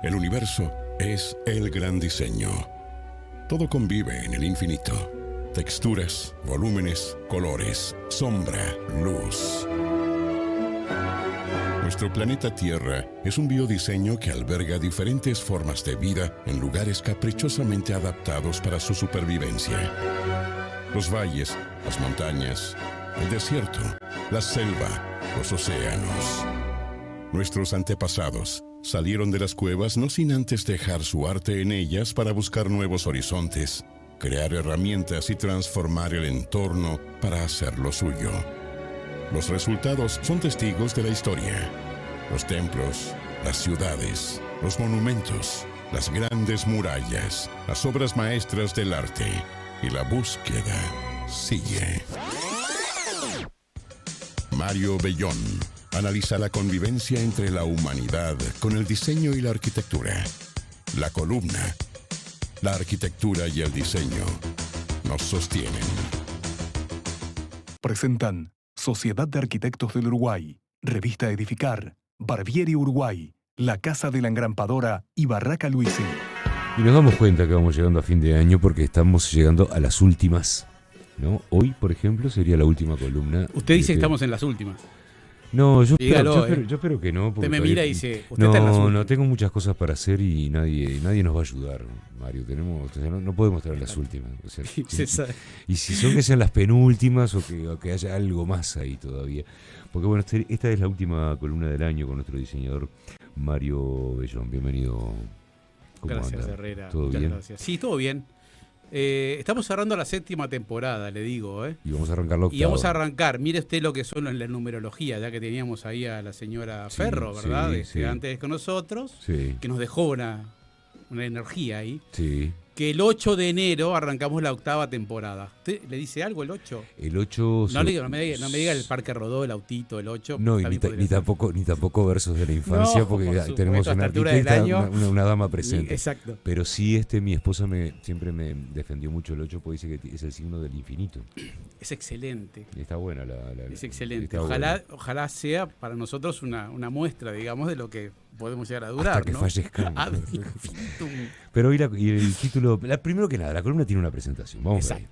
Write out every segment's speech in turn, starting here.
El universo es el gran diseño. Todo convive en el infinito. Texturas, volúmenes, colores, sombra, luz. Nuestro planeta Tierra es un biodiseño que alberga diferentes formas de vida en lugares caprichosamente adaptados para su supervivencia. Los valles, las montañas, el desierto, la selva, los océanos. Nuestros antepasados salieron de las cuevas no sin antes dejar su arte en ellas para buscar nuevos horizontes, crear herramientas y transformar el entorno para hacerlo suyo. Los resultados son testigos de la historia. Los templos, las ciudades, los monumentos, las grandes murallas, las obras maestras del arte. Y la búsqueda sigue. Mario Bellón analiza la convivencia entre la humanidad con el diseño y la arquitectura. La columna, la arquitectura y el diseño nos sostienen. Presentan Sociedad de Arquitectos del Uruguay, Revista Edificar, Barbieri Uruguay, La Casa de la Engrampadora y Barraca Luisi. Y nos damos cuenta que vamos llegando a fin de año porque estamos llegando a las últimas, ¿no? Hoy, por ejemplo, sería la última columna. Usted dice que estamos en las últimas. No, yo Dígalo, espero que no. Usted me mira y dice, usted está en las últimas. No, tengo muchas cosas para hacer y nadie nos va a ayudar, Mario. No podemos estar en las últimas. O sea, y si son que sean las penúltimas o que haya algo más ahí todavía. Porque bueno, esta es la última columna del año con nuestro diseñador Mario Bellón. Bienvenido. Gracias, anda? Herrera. ¿Todo Muchas bien? Gracias. Sí, todo bien. Estamos cerrando la 7ª temporada, le digo. Y vamos a arrancar la 8ª. Y vamos a arrancar. Mire usted lo que son en la numerología, ya que teníamos ahí a la señora Ferro, ¿verdad? Antes con nosotros, que nos dejó una energía ahí. Sí. Que el 8 de enero arrancamos la 8ª temporada. ¿Usted le dice algo el 8? El 8... No me diga el Parque Rodó, el autito, el 8. No, ni tampoco versos de la infancia, no, porque por tenemos una arquitecta, una dama presente. Exacto. Pero sí, mi esposa siempre me defendió mucho el 8 porque dice que es el signo del infinito. Es excelente. Está buena es excelente. Ojalá sea para nosotros una muestra, digamos, de lo que podemos llegar a durar. Hasta que fallezcamos. Ad infinitum. Pero hoy el título, primero que nada, la columna tiene una presentación. Vamos a ver.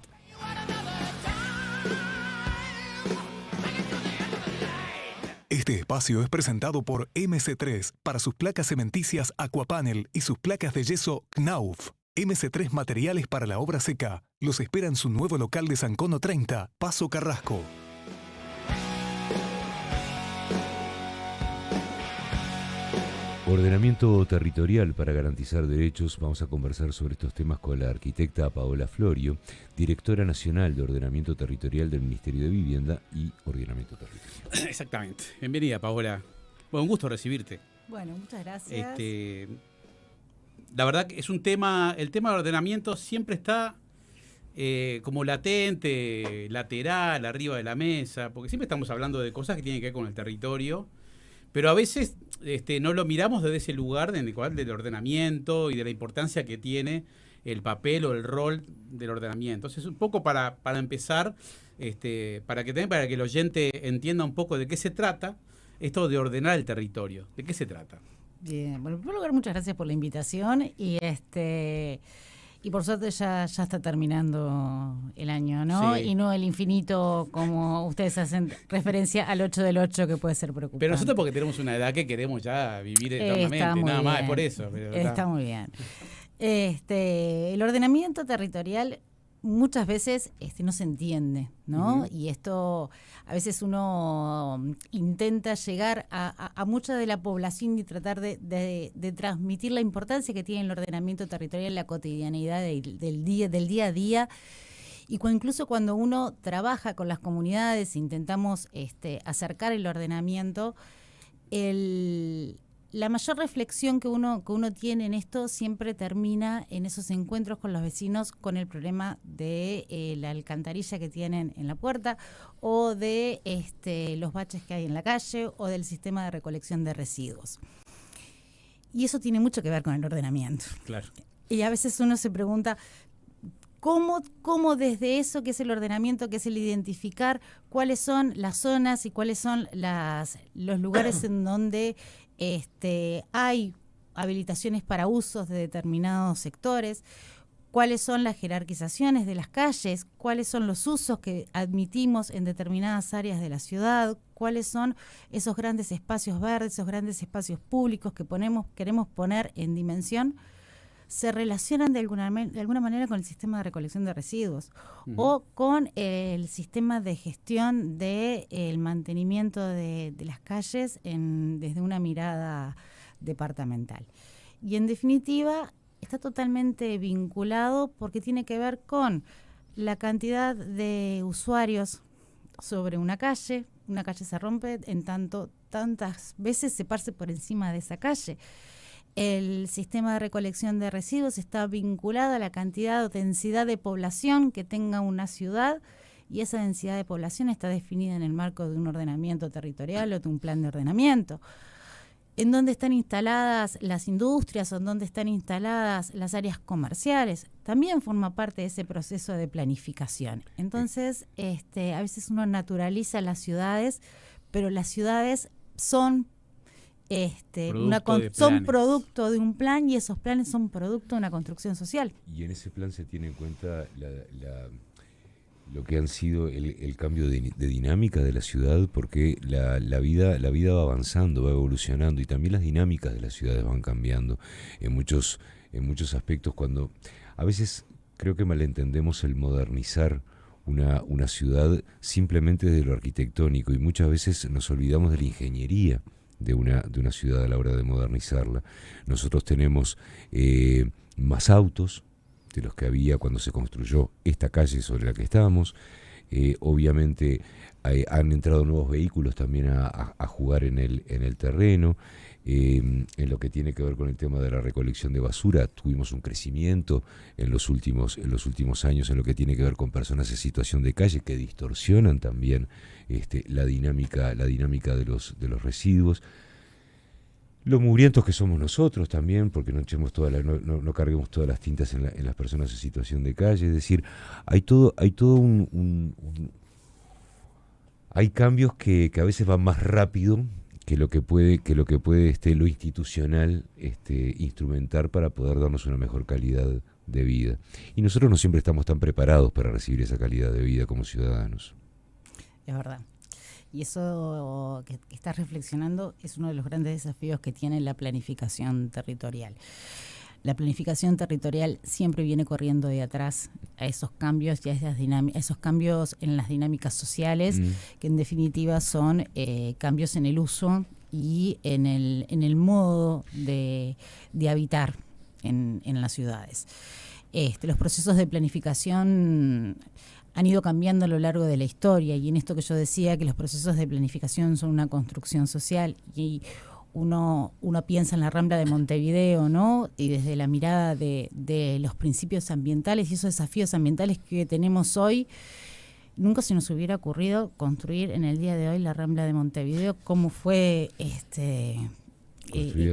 Este espacio es presentado por MC3 para sus placas cementicias Aquapanel y sus placas de yeso Knauf. MC3 Materiales para la obra seca. Los espera en su nuevo local de San Cono 30, Paso Carrasco. Ordenamiento territorial para garantizar derechos. Vamos a conversar sobre estos temas con la arquitecta Paola Florio, directora nacional de Ordenamiento Territorial del Ministerio de Vivienda y Ordenamiento Territorial. Exactamente. Bienvenida, Paola. Bueno, un gusto recibirte. Bueno, muchas gracias. La verdad que es un tema, el tema de ordenamiento siempre está como latente, lateral, arriba de la mesa, porque siempre estamos hablando de cosas que tienen que ver con el territorio. Pero a veces no lo miramos desde ese lugar del ordenamiento y de la importancia que tiene el papel o el rol del ordenamiento. Entonces, un poco para empezar, para que el oyente entienda un poco de qué se trata, esto de ordenar el territorio. ¿De qué se trata? Bien, bueno, en primer lugar, muchas gracias por la invitación y por suerte ya está terminando el año, ¿no? Sí. Y no el infinito, como ustedes hacen referencia al 8 del 8, que puede ser preocupante. Pero nosotros porque tenemos una edad que queremos ya vivir eternamente, nada más, es por eso. Está muy bien. El ordenamiento territorial muchas veces no se entiende, ¿no? Uh-huh. Y esto, a veces uno intenta llegar a mucha de la población y tratar de transmitir la importancia que tiene el ordenamiento territorial en la cotidianidad del día a día. Y incluso cuando uno trabaja con las comunidades, intentamos acercar el ordenamiento, la mayor reflexión que uno tiene en esto siempre termina en esos encuentros con los vecinos con el problema de la alcantarilla que tienen en la puerta o de los baches que hay en la calle o del sistema de recolección de residuos. Y eso tiene mucho que ver con el ordenamiento. Claro. Y a veces uno se pregunta, ¿Cómo desde eso que es el ordenamiento, que es el identificar cuáles son las zonas y cuáles son los lugares en donde hay habilitaciones para usos de determinados sectores, cuáles son las jerarquizaciones de las calles, cuáles son los usos que admitimos en determinadas áreas de la ciudad, cuáles son esos grandes espacios verdes, esos grandes espacios públicos que queremos poner en dimensión, se relacionan de alguna manera con el sistema de recolección de residuos o con el sistema de gestión del mantenimiento de las calles desde una mirada departamental. Y en definitiva está totalmente vinculado porque tiene que ver con la cantidad de usuarios sobre una calle se rompe tantas veces se pase por encima de esa calle. El sistema de recolección de residuos está vinculado a la cantidad o densidad de población que tenga una ciudad, y esa densidad de población está definida en el marco de un ordenamiento territorial o de un plan de ordenamiento. En dónde están instaladas las industrias o en dónde están instaladas las áreas comerciales, también forma parte de ese proceso de planificación. Entonces, a veces uno naturaliza las ciudades, pero las ciudades son producto de un plan, y esos planes son producto de una construcción social. Y en ese plan se tiene en cuenta lo que han sido el cambio de dinámica de la ciudad, porque la vida va avanzando, va evolucionando, y también las dinámicas de las ciudades van cambiando en muchos aspectos. Cuando a veces creo que malentendemos el modernizar una ciudad simplemente desde lo arquitectónico, y muchas veces nos olvidamos de la ingeniería de una ciudad a la hora de modernizarla. Nosotros tenemos más autos de los que había cuando se construyó esta calle sobre la que estamos. Obviamente han entrado nuevos vehículos también a jugar en el terreno. En lo que tiene que ver con el tema de la recolección de basura, tuvimos un crecimiento en los últimos años en lo que tiene que ver con personas en situación de calle, que distorsionan también la dinámica de los residuos. Lo mugrientos que somos nosotros también, porque no carguemos todas las tintas en las personas en situación de calle. Es decir, hay cambios que a veces van más rápido que lo que puede lo institucional instrumentar para poder darnos una mejor calidad de vida. Y nosotros no siempre estamos tan preparados para recibir esa calidad de vida como ciudadanos. Es verdad. Y eso que estás reflexionando es uno de los grandes desafíos que tiene la planificación territorial. La planificación territorial siempre viene corriendo de atrás a esos cambios y a esos cambios en las dinámicas sociales, que en definitiva son cambios en el uso y en el modo de habitar en las ciudades. Los procesos de planificación han ido cambiando a lo largo de la historia, y en esto que yo decía, que los procesos de planificación son una construcción social, y uno piensa en la Rambla de Montevideo, ¿no? Y desde la mirada de los principios ambientales y esos desafíos ambientales que tenemos hoy, nunca se nos hubiera ocurrido construir en el día de hoy la Rambla de Montevideo como fue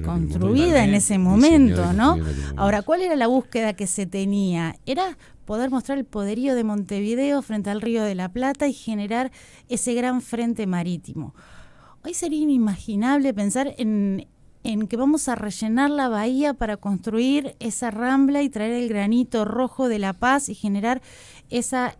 construida en ese momento, ¿no? Ahora, ¿cuál era la búsqueda que se tenía? Era poder mostrar el poderío de Montevideo frente al Río de la Plata y generar ese gran frente marítimo. Hoy sería inimaginable pensar en que vamos a rellenar la bahía para construir esa rambla y traer el granito rojo de La Paz y generar esa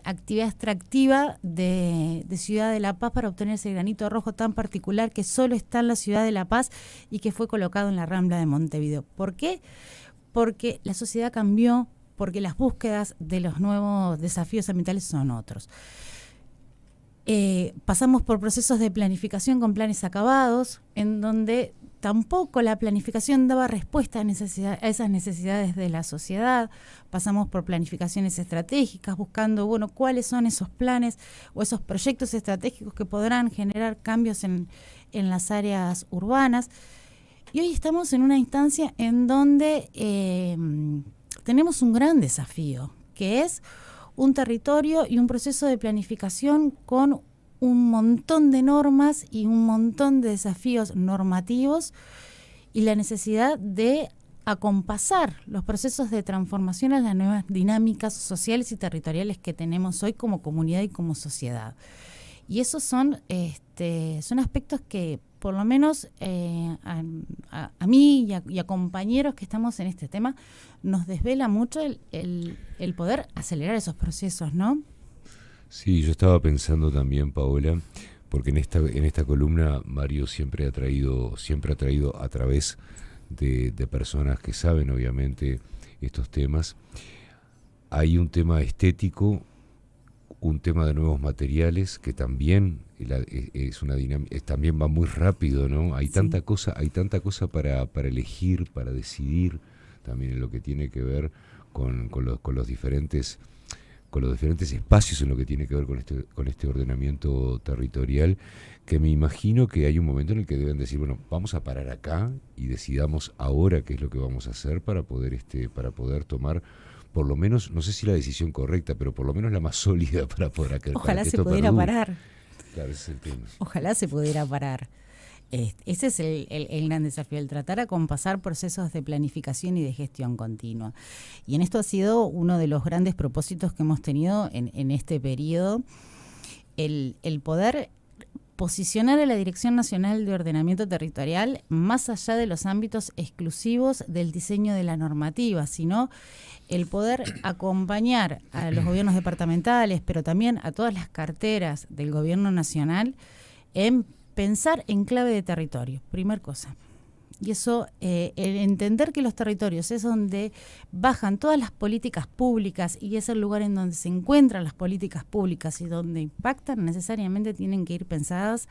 actividad extractiva de Ciudad de La Paz para obtener ese granito rojo tan particular que solo está en la Ciudad de La Paz y que fue colocado en la Rambla de Montevideo. ¿Por qué? Porque la sociedad cambió, porque las búsquedas de los nuevos desafíos ambientales son otros. Pasamos por procesos de planificación con planes acabados, en donde tampoco la planificación daba respuesta a esas necesidades de la sociedad. Pasamos por planificaciones estratégicas, buscando cuáles son esos planes o esos proyectos estratégicos que podrán generar cambios en las áreas urbanas. Y hoy estamos en una instancia en donde tenemos un gran desafío, que es un territorio y un proceso de planificación con un montón de normas y un montón de desafíos normativos, y la necesidad de acompasar los procesos de transformación a las nuevas dinámicas sociales y territoriales que tenemos hoy como comunidad y como sociedad. Y esos son aspectos que por lo menos a mí y a compañeros que estamos en este tema, nos desvela mucho el poder acelerar esos procesos, ¿no? Sí, yo estaba pensando también, Paola, porque en esta columna Mario siempre ha traído a través de personas que saben obviamente estos temas. Hay un tema estético, un tema de nuevos materiales que también es una dinámica, también va muy rápido, ¿no? Hay tanta cosa para elegir, para decidir, también en lo que tiene que ver con los diferentes espacios, en lo que tiene que ver con este ordenamiento territorial, que me imagino que hay un momento en el que deben decir, bueno, vamos a parar acá y decidamos ahora qué es lo que vamos a hacer para poder tomar, por lo menos, no sé si la decisión correcta, pero por lo menos la más sólida para poder Ojalá se pudiera parar. Claro, ese es el tema. Ojalá se pudiera parar. Ese es el gran desafío, el tratar de acompasar procesos de planificación y de gestión continua. Y en esto ha sido uno de los grandes propósitos que hemos tenido en este periodo, el poder posicionar a la Dirección Nacional de Ordenamiento Territorial más allá de los ámbitos exclusivos del diseño de la normativa, sino el poder acompañar a los gobiernos departamentales, pero también a todas las carteras del gobierno nacional en pensar en clave de territorio, primer cosa. Y eso, el entender que los territorios es donde bajan todas las políticas públicas y es el lugar en donde se encuentran las políticas públicas y donde impactan, necesariamente tienen que ir pensadas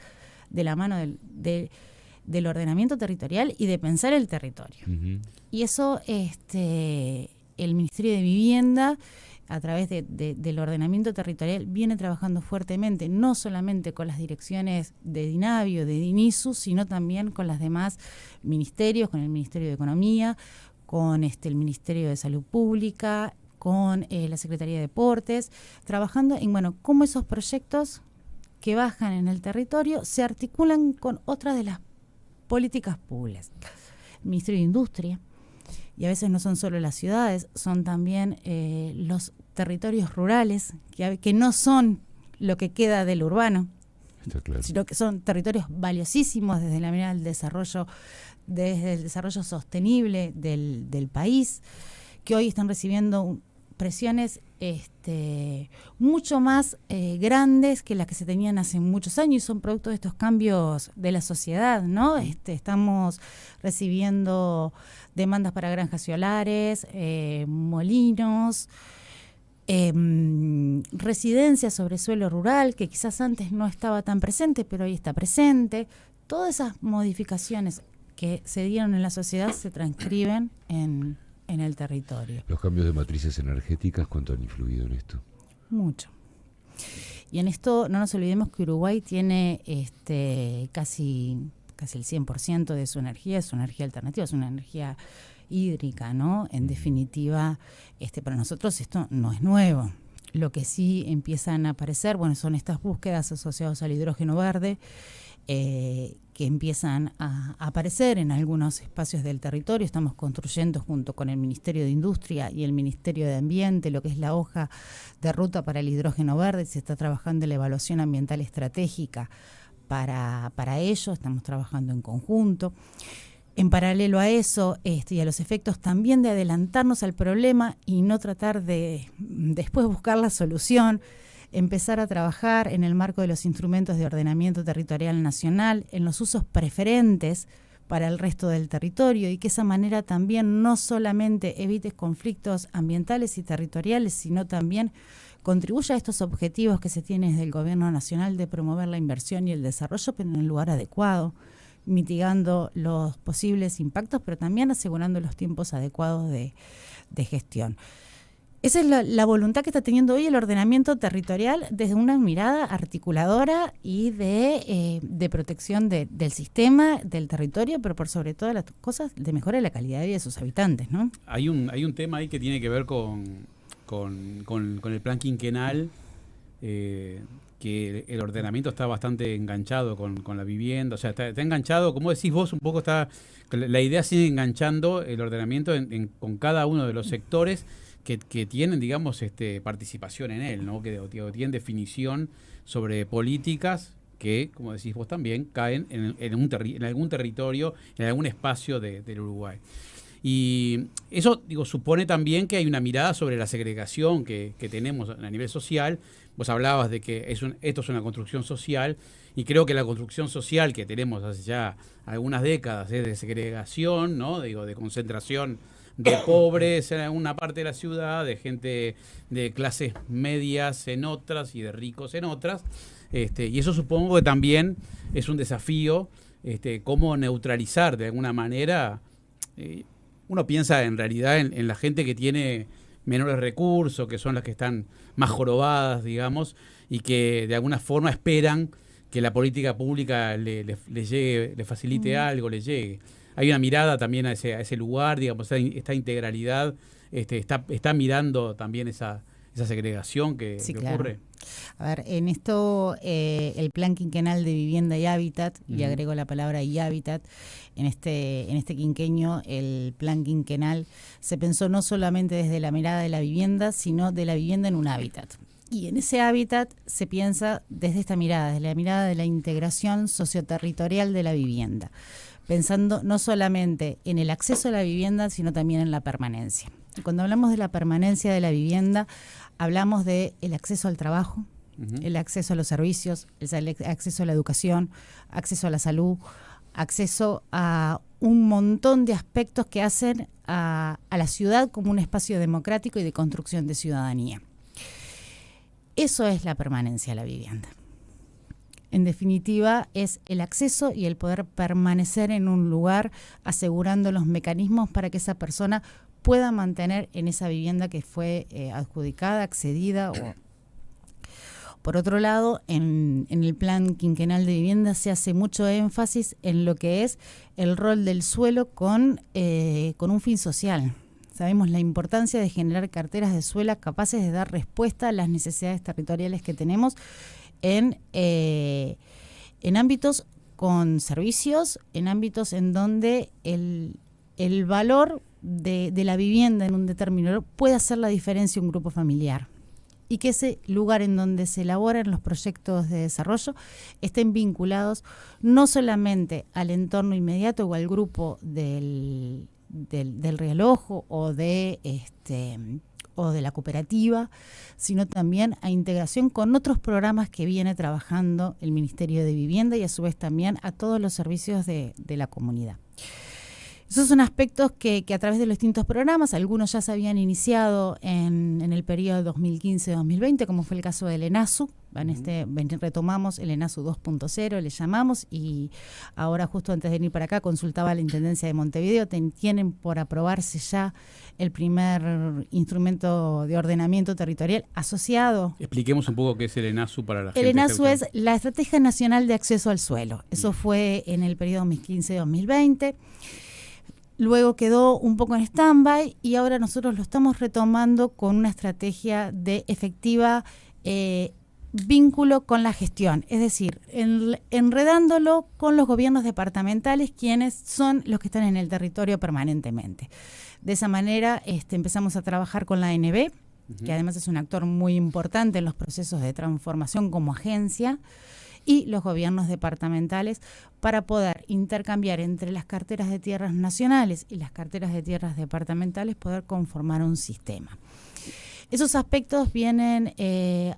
de la mano del ordenamiento territorial y de pensar el territorio. Uh-huh. Y eso, el Ministerio de Vivienda, a través del ordenamiento territorial, viene trabajando fuertemente, no solamente con las direcciones de DINAVIO, de DINISU, sino también con los demás ministerios, con el Ministerio de Economía, con el Ministerio de Salud Pública, con la Secretaría de Deportes, trabajando en cómo esos proyectos que bajan en el territorio se articulan con otras de las políticas públicas. El Ministerio de Industria. Y a veces no son solo las ciudades, son también los territorios rurales, que no son lo que queda del urbano, claro, sino que son territorios valiosísimos desde la mirada del desarrollo, desde el desarrollo sostenible del país, que hoy están recibiendo presiones mucho más grandes que las que se tenían hace muchos años y son producto de estos cambios de la sociedad, ¿no? Estamos recibiendo demandas para granjas solares, molinos, residencias sobre suelo rural, que quizás antes no estaba tan presente, pero hoy está presente. Todas esas modificaciones que se dieron en la sociedad se transcriben en el territorio. ¿Los cambios de matrices energéticas cuánto han influido en esto? Mucho. Y en esto no nos olvidemos que Uruguay tiene casi el 100% de su energía, es una energía alternativa, es una energía hídrica, ¿no? En definitiva, para nosotros esto no es nuevo. Lo que sí empiezan a aparecer, son estas búsquedas asociadas al hidrógeno verde, que empiezan a aparecer en algunos espacios del territorio. Estamos construyendo junto con el Ministerio de Industria y el Ministerio de Ambiente lo que es la hoja de ruta para el hidrógeno verde. Se está trabajando en la evaluación ambiental estratégica para ello, estamos trabajando en conjunto. En paralelo a eso y a los efectos también de adelantarnos al problema y no tratar de después buscar la solución, empezar a trabajar en el marco de los instrumentos de ordenamiento territorial nacional, en los usos preferentes para el resto del territorio y que esa manera también no solamente evite conflictos ambientales y territoriales, sino también contribuya a estos objetivos que se tienen desde el Gobierno Nacional de promover la inversión y el desarrollo, pero en el lugar adecuado, mitigando los posibles impactos, pero también asegurando los tiempos adecuados de gestión. Esa es la voluntad que está teniendo hoy el ordenamiento territorial desde una mirada articuladora y de protección del sistema, del territorio, pero por sobre todas las cosas de mejora de la calidad de vida de sus habitantes, ¿no? Hay un tema ahí que tiene que ver con el plan quinquenal, que el ordenamiento está bastante enganchado con la vivienda, o sea, está enganchado, como decís vos, un poco la idea sigue enganchando el ordenamiento con cada uno de los sectores que tienen, digamos, participación en él, ¿no? Que tienen definición sobre políticas que, como decís vos también, caen en algún territorio, en algún espacio del Uruguay. Y eso, supone también que hay una mirada sobre la segregación que tenemos a nivel social. Vos hablabas de que esto es una construcción social, y creo que la construcción social que tenemos hace ya algunas décadas es de segregación, ¿no? De concentración de pobres en una parte de la ciudad, de gente de clases medias en otras y de ricos en otras. Y eso supongo que también es un desafío, cómo neutralizar de alguna manera. Uno piensa en realidad en la gente que tiene menores recursos, que son las que están más jorobadas, digamos, y que de alguna forma esperan que la política pública le llegue, le facilite algo, le llegue. Hay una mirada también a ese lugar, digamos, esta integralidad, está mirando también esa segregación que ocurre. A ver, en esto el Plan Quinquenal de Vivienda y Hábitat, y agrego la palabra y hábitat, en este quinquenio el Plan Quinquenal se pensó no solamente desde la mirada de la vivienda, sino de la vivienda en un hábitat. Y en ese hábitat se piensa desde esta mirada, desde la mirada de la integración socioterritorial de la vivienda, pensando no solamente en el acceso a la vivienda, sino también en la permanencia. Y cuando hablamos de la permanencia de la vivienda, hablamos del acceso al trabajo, el acceso a los servicios, el acceso a la educación, acceso a la salud, acceso a un montón de aspectos que hacen a la ciudad como un espacio democrático y de construcción de ciudadanía. Eso es la permanencia de la vivienda. En definitiva, es el acceso y el poder permanecer en un lugar, asegurando los mecanismos para que esa persona pueda mantener en esa vivienda que fue adjudicada, accedida. Por otro lado, en el Plan Quinquenal de Vivienda se hace mucho énfasis en lo que es el rol del suelo con un fin social. Sabemos la importancia de generar carteras de suelo capaces de dar respuesta a las necesidades territoriales que tenemos en ámbitos con servicios, en ámbitos en donde el valor de la vivienda en un determinado puede hacer la diferencia en un grupo familiar, y que ese lugar en donde se elaboran los proyectos de desarrollo estén vinculados no solamente al entorno inmediato o al grupo del reloj o de la cooperativa, sino también a integración con otros programas que viene trabajando el Ministerio de Vivienda, y a su vez también a todos los servicios de la comunidad. Esos son aspectos que a través de los distintos programas, algunos ya se habían iniciado en el periodo 2015-2020, como fue el caso del ENASU. Retomamos el ENASU 2.0, le llamamos, y ahora justo antes de venir para acá consultaba la Intendencia de Montevideo, tienen por aprobarse ya el primer instrumento de ordenamiento territorial asociado. Expliquemos un poco qué es el ENASU para la gente. El ENASU es la Estrategia Nacional de Acceso al Suelo. Eso fue en el periodo 2015-2020. Luego quedó un poco en stand-by y ahora nosotros lo estamos retomando con una estrategia de efectiva vínculo con la gestión, es decir, enredándolo con los gobiernos departamentales, quienes son los que están en el territorio permanentemente. De esa manera empezamos a trabajar con la ANB, que además es un actor muy importante en los procesos de transformación como agencia, y los gobiernos departamentales, para poder intercambiar entre las carteras de tierras nacionales y las carteras de tierras departamentales, poder conformar un sistema. Esos aspectos vienen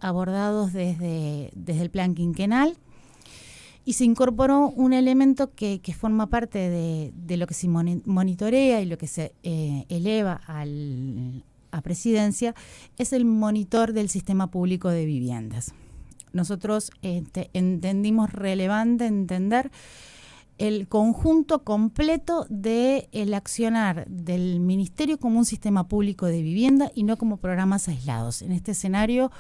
abordados desde el Plan Quinquenal, y se incorporó un elemento que forma parte de lo que se monitorea y lo que se eleva a Presidencia, es el monitor del sistema público de viviendas. Nosotros entendimos relevante entender el conjunto completo del accionar del Ministerio como un sistema público de vivienda y no como programas aislados. En este escenario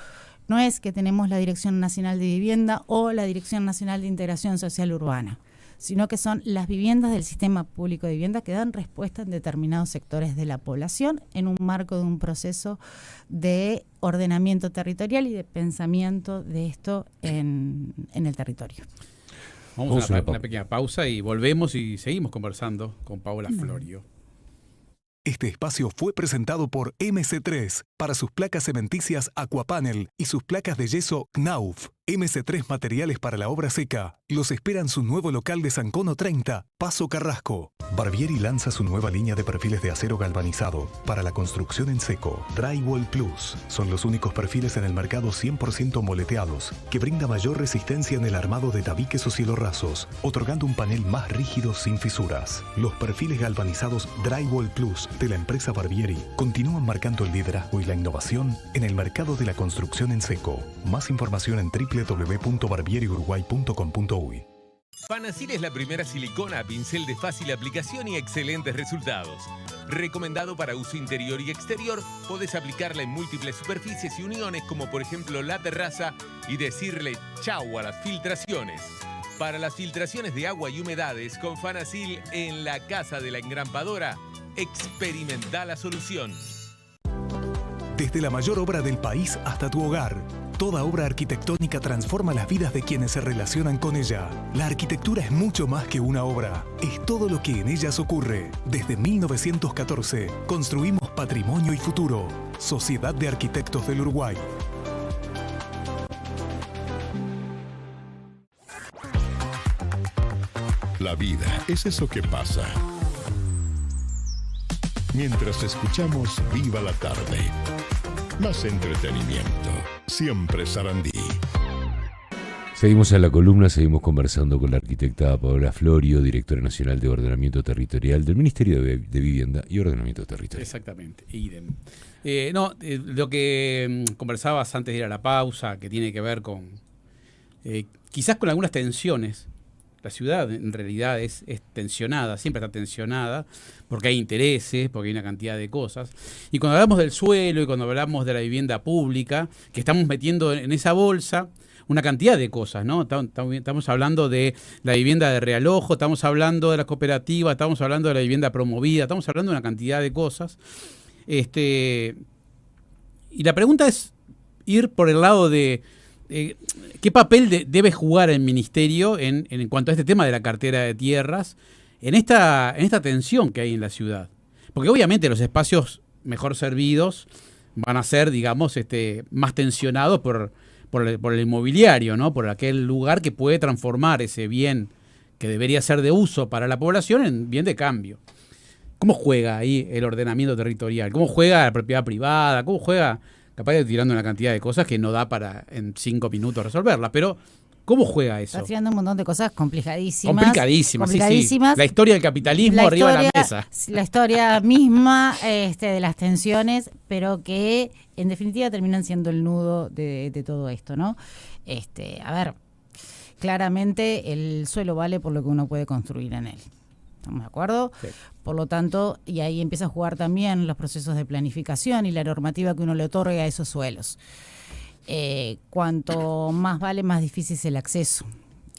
no es que tenemos la Dirección Nacional de Vivienda o la Dirección Nacional de Integración Social Urbana, sino que son las viviendas del sistema público de vivienda que dan respuesta en determinados sectores de la población en un marco de un proceso de ordenamiento territorial y de pensamiento de esto en el territorio. Vamos a una pequeña pausa y volvemos y seguimos conversando con Paola Florio. Este espacio fue presentado por MC3 para sus placas cementicias Aquapanel y sus placas de yeso Knauf. MC3 Materiales para la Obra Seca los espera en su nuevo local de San Cono 30, Paso Carrasco. Barbieri lanza su nueva línea de perfiles de acero galvanizado para la construcción en seco. Drywall Plus son los únicos perfiles en el mercado 100% moleteados que brinda mayor resistencia en el armado de tabiques o cielorrasos, otorgando un panel más rígido sin fisuras. Los perfiles galvanizados Drywall Plus de la empresa Barbieri continúan marcando el liderazgo y la innovación en el mercado de la construcción en seco. Más información en www.barbieriuruguay.com.uy. Fanacil es la primera silicona a pincel de fácil aplicación y excelentes resultados. Recomendado para uso interior y exterior, podés aplicarla en múltiples superficies y uniones como por ejemplo la terraza y decirle chau a las filtraciones. Para las filtraciones de agua y humedades con Fanacil en la casa de la engrampadora, experimenta la solución. Desde la mayor obra del país hasta tu hogar, toda obra arquitectónica transforma las vidas de quienes se relacionan con ella. La arquitectura es mucho más que una obra, es todo lo que en ellas ocurre. Desde 1914, construimos patrimonio y futuro. Sociedad de Arquitectos del Uruguay. La vida es eso que pasa. Mientras escuchamos Viva la Tarde. Más entretenimiento. Siempre Sarandí. Seguimos en la columna, seguimos conversando con la arquitecta Paola Florio, directora nacional de Ordenamiento Territorial del Ministerio de Vivienda y Ordenamiento Territorial. Exactamente, idem. Lo que conversabas antes de ir a la pausa, que tiene que ver con quizás con algunas tensiones. La ciudad en realidad es tensionada, siempre está tensionada, porque hay intereses, porque hay una cantidad de cosas. Y cuando hablamos del suelo y cuando hablamos de la vivienda pública, que estamos metiendo en esa bolsa una cantidad de cosas, ¿no? Estamos hablando de la vivienda de realojo, estamos hablando de la cooperativa, estamos hablando de la vivienda promovida, estamos hablando de una cantidad de cosas. Y la pregunta es ir por el lado de ¿qué papel debe jugar el ministerio en cuanto a este tema de la cartera de tierras en esta tensión que hay en la ciudad? Porque obviamente los espacios mejor servidos van a ser, digamos, más tensionados por el inmobiliario, ¿no? Por aquel lugar que puede transformar ese bien que debería ser de uso para la población en bien de cambio. ¿Cómo juega ahí el ordenamiento territorial? ¿Cómo juega la propiedad privada? ¿Cómo juega, capaz de tirando una cantidad de cosas que no da para en 5 minutos resolverlas? Pero, ¿cómo juega eso? Está tirando un montón de cosas complicadísimas. Complicadísimas. Sí. La historia del capitalismo arriba de la mesa. La historia misma de las tensiones, pero que en definitiva terminan siendo el nudo de todo esto, ¿no? A ver, claramente el suelo vale por lo que uno puede construir en él. ¿Estamos de acuerdo? Sí. Por lo tanto, y ahí empieza a jugar también los procesos de planificación y la normativa que uno le otorga a esos suelos. Cuanto más vale, más difícil es el acceso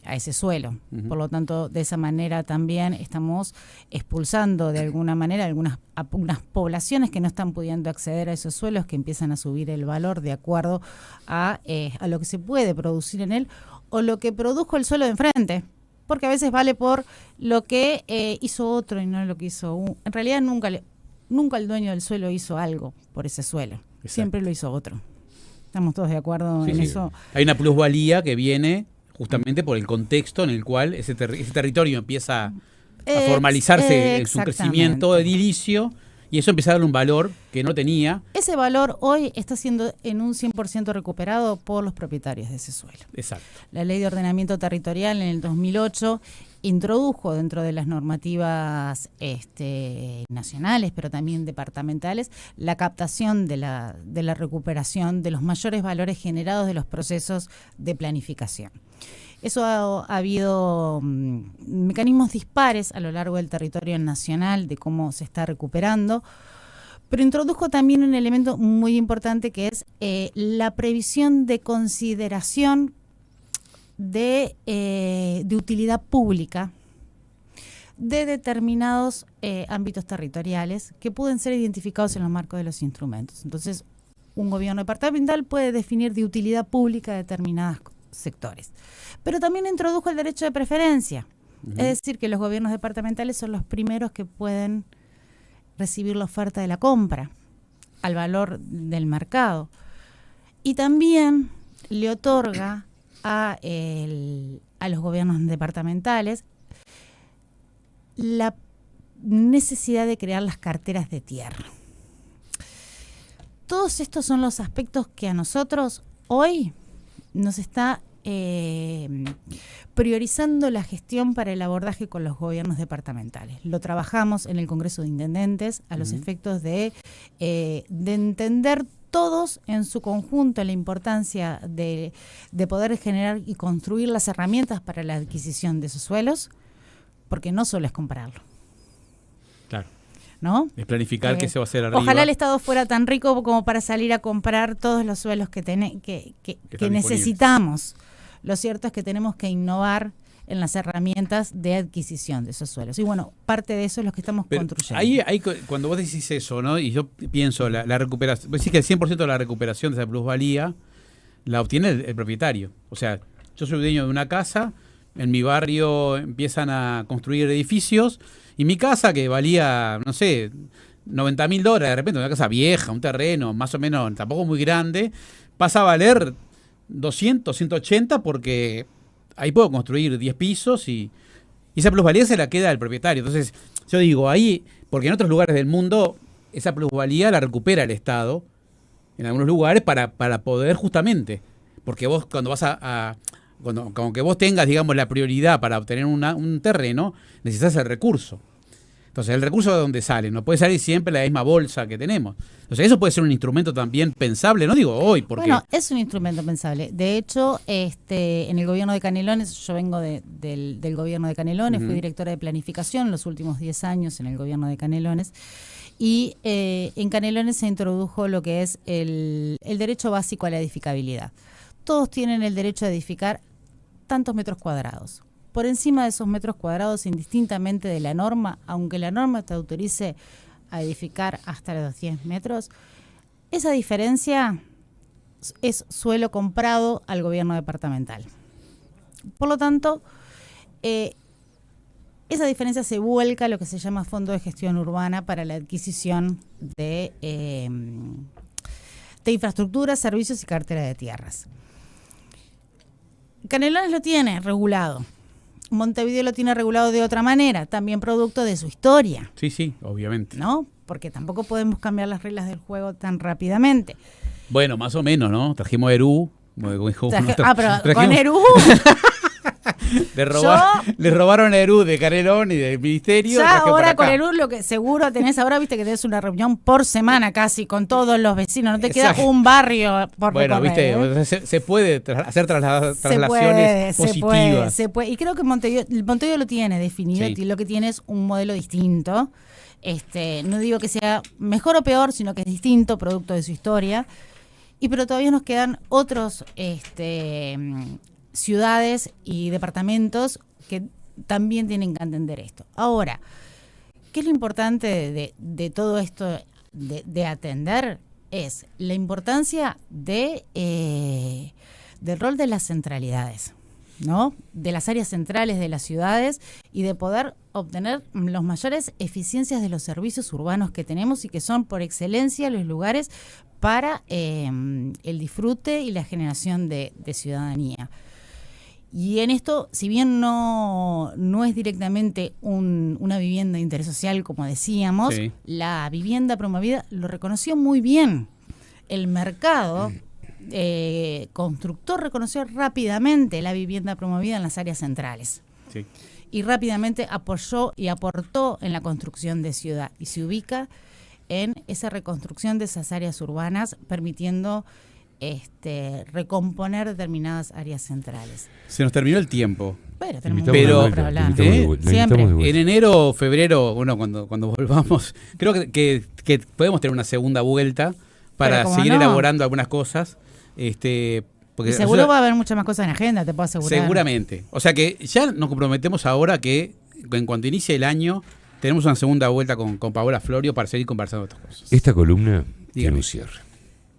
a ese suelo. Uh-huh. Por lo tanto, de esa manera también estamos expulsando de alguna manera algunas poblaciones que no están pudiendo acceder a esos suelos, que empiezan a subir el valor de acuerdo a lo que se puede producir en él o lo que produjo el suelo de enfrente. Porque a veces vale por lo que hizo otro y no lo que hizo uno. En realidad nunca el dueño del suelo hizo algo por ese suelo. Exacto. Siempre lo hizo otro. ¿Estamos todos de acuerdo en eso? Hay una plusvalía que viene justamente por el contexto en el cual ese territorio empieza a formalizarse en su crecimiento edilicio. Y eso empieza a darle un valor que no tenía. Ese valor hoy está siendo en un 100% recuperado por los propietarios de ese suelo. Exacto. La Ley de Ordenamiento Territorial en el 2008 introdujo dentro de las normativas nacionales, pero también departamentales, la captación de la recuperación de los mayores valores generados de los procesos de planificación. Eso ha habido mecanismos dispares a lo largo del territorio nacional de cómo se está recuperando, pero introdujo también un elemento muy importante que es la previsión de consideración de utilidad pública de determinados ámbitos territoriales que pueden ser identificados en los marcos de los instrumentos. Entonces, un gobierno departamental puede definir de utilidad pública determinados sectores. Pero también introdujo el derecho de preferencia. Uh-huh. Es decir, que los gobiernos departamentales son los primeros que pueden recibir la oferta de la compra al valor del mercado. Y también le otorga a los gobiernos departamentales la necesidad de crear las carteras de tierra. Todos estos son los aspectos que a nosotros hoy nos está priorizando la gestión para el abordaje con los gobiernos departamentales. Lo trabajamos en el Congreso de Intendentes a los efectos de entender todos en su conjunto la importancia de poder generar y construir las herramientas para la adquisición de esos suelos, porque no solo es comprarlo. Claro. ¿No? Es planificar qué se va a hacer arriba. Ojalá el Estado fuera tan rico como para salir a comprar todos los suelos que necesitamos. Lo cierto es que tenemos que innovar en las herramientas de adquisición de esos suelos. Y bueno, parte de eso es lo que estamos construyendo. Ahí, cuando vos decís eso, ¿no? Y yo pienso, la recuperación, vos decís que el 100% de la recuperación de esa plusvalía la obtiene el propietario. O sea, yo soy dueño de una casa, en mi barrio empiezan a construir edificios, y mi casa, que valía, no sé, $90.000, de repente una casa vieja, un terreno más o menos, tampoco muy grande, pasa a valer 200, 180 porque ahí puedo construir 10 pisos y esa plusvalía se la queda al propietario. Entonces, yo digo, ahí, porque en otros lugares del mundo esa plusvalía la recupera el Estado, en algunos lugares, para poder justamente, porque vos cuando vas como que vos tengas, digamos, la prioridad para obtener un terreno, necesitas el recurso. Entonces, ¿el recurso de dónde sale? No puede salir siempre la misma bolsa que tenemos. Entonces, eso puede ser un instrumento también pensable, no digo hoy, porque... Bueno, es un instrumento pensable. De hecho, en el gobierno de Canelones, yo vengo del gobierno de Canelones, fui directora de planificación los últimos 10 años en el gobierno de Canelones, y en Canelones se introdujo lo que es el derecho básico a la edificabilidad. Todos tienen el derecho a edificar tantos metros cuadrados. Por encima de esos metros cuadrados, indistintamente de la norma, aunque la norma te autorice a edificar hasta los 10 metros, esa diferencia es suelo comprado al gobierno departamental. Por lo tanto, esa diferencia se vuelca a lo que se llama Fondo de Gestión Urbana para la adquisición de infraestructura, servicios y cartera de tierras. Canelones lo tiene regulado. Montevideo lo tiene regulado de otra manera, también producto de su historia. Sí, obviamente. ¿No? Porque tampoco podemos cambiar las reglas del juego tan rápidamente. Bueno, más o menos, ¿no? Trajimos Erú. Pero con Erú... Le robaron a Erú de Canelón y del ministerio. Ya ahora con Erú lo que seguro tenés ahora, viste que tenés una reunión por semana casi con todos los vecinos, no te queda un barrio por recorrer. Bueno, viste, se puede hacer traslaciones positivas. Se puede. Y creo que Montevideo lo tiene definido, y lo que tiene es un modelo distinto. No digo que sea mejor o peor, sino que es distinto, producto de su historia. Pero todavía nos quedan otros ciudades y departamentos que también tienen que entender esto. Ahora, ¿qué es lo importante de todo esto de atender? Es la importancia del rol de las centralidades, ¿no? De las áreas centrales de las ciudades y de poder obtener las mayores eficiencias de los servicios urbanos que tenemos y que son por excelencia los lugares para el disfrute y la generación de ciudadanía. Y en esto, si bien no es directamente una vivienda de interés social, como decíamos, la vivienda promovida lo reconoció muy bien. El mercado constructor reconoció rápidamente la vivienda promovida en las áreas centrales. Sí. Y rápidamente apoyó y aportó en la construcción de ciudad. Y se ubica en esa reconstrucción de esas áreas urbanas, permitiendo recomponer determinadas áreas centrales. Se nos terminó el tiempo. Pero tenemos para hablar. Siempre. En enero o febrero, bueno, cuando volvamos, creo que podemos tener una segunda vuelta para seguir elaborando algunas cosas. Porque seguro va a haber muchas más cosas en agenda, te puedo asegurar. Seguramente. O sea que ya nos comprometemos ahora que en cuanto inicie el año tenemos una segunda vuelta con Paola Florio para seguir conversando de estas cosas. Esta columna tiene un cierre.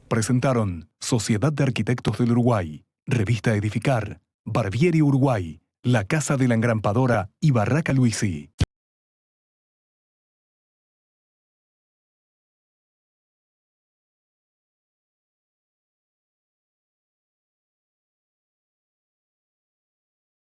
Presentaron Sociedad de Arquitectos del Uruguay, Revista Edificar, Barbieri Uruguay, La Casa de la Engrampadora y Barraca Luisi.